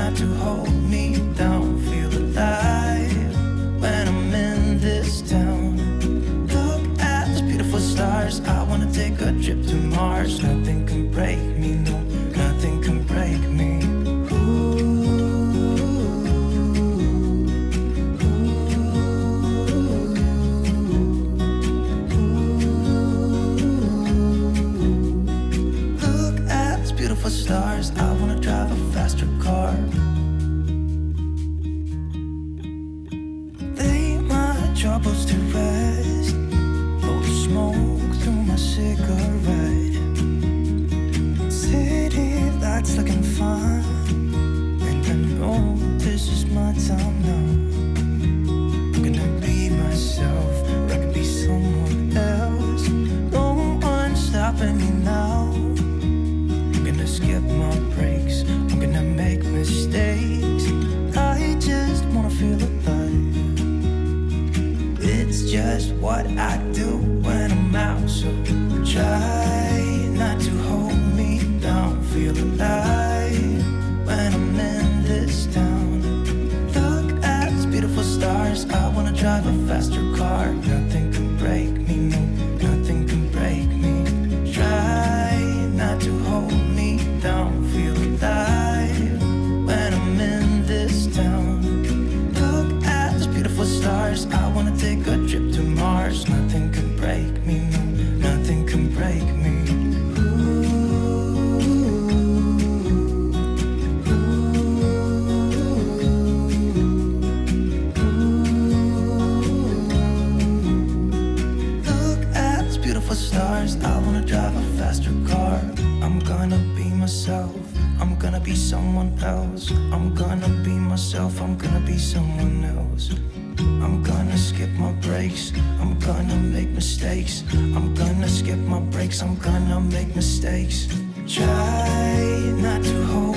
not to hold me down. Feel alive when I'm in this town. Look at those beautiful stars. I wanna take a trip to Mars. Nothing can break me, no, nothing can break me. Stars, I wanna drive a faster car. Lay my troubles to rest. Blow the smoke through my cigarette. City lights looking fine, and I know this is my time now. I'm gonna be myself, or I could be someone else. No one's stopping me now. Skip my breaks, I'm gonna make mistakes. I just wanna feel alive. It's just what I do when I'm out, so try not to hold me down. Feel alive when I'm in this town. Look at these beautiful stars. I wanna drive a faster car. Nothing can break me, no, nothing can break me. Try not to hold me down. Feel alive when I'm in this town. Look at those beautiful stars. I wanna take a trip to Mars. Nothing can break me, no, nothing can break me. Look at those beautiful stars. I wanna drive a faster car. I'm gonna be myself, I'm gonna be someone else. I'm gonna be myself, I'm gonna be someone else. I'm gonna skip my breaks, I'm gonna make mistakes. I'm gonna skip my breaks, I'm gonna make mistakes. Try not to hold